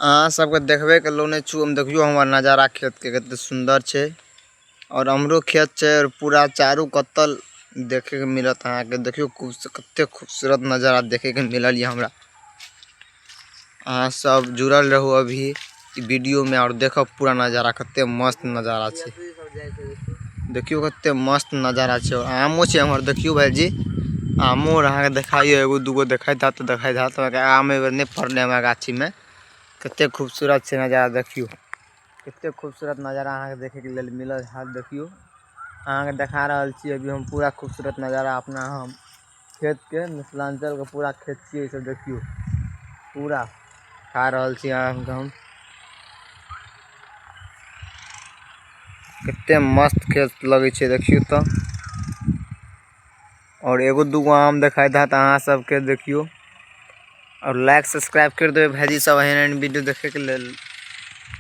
अहाँ सबके देखबे के लोने छु हम देखियो हमर नजारा खेत के कते सुंदर छे और हमरो खेत छे और पूरा चारू कत्तल देखे के मिलत अहाँ के देखियो कते खूबसूरत नजारा देखे के मिलल ये हमरा। अहाँ सब जुड़ल रहू अभी वीडियो में और देखो पूरा नजारा कते मस्त नजारा छे। देखियो कते मस्त नजारा छे और आमो छे हमर देखियो भाईजी आमो अहाँ के देखाइयो एगो दूगो देखाई था तो आम एबेर नहीं फरले हमरा गाछी में। कते खूबसूरत छे नजारा देखियो कते खूबसूरत नजारा अहाँ के देखे के लेल मिलल हाल देखियो अहाँ के देखा रहल छी अभी हम पूरा खूबसूरत नजारा अपना हम खेत के मिथिलांचल के पूरा खेत छे सब देखियो पूरा खा रहल छी अहाँ के हम कते मस्त खेत लगे छे देखियो तो और एगो दूगो आम देखाई था अहाँ सबके देखियो और लाइक सब्सक्राइब कर देबे भाईजी सब एहन वीडियो देखे के लेल।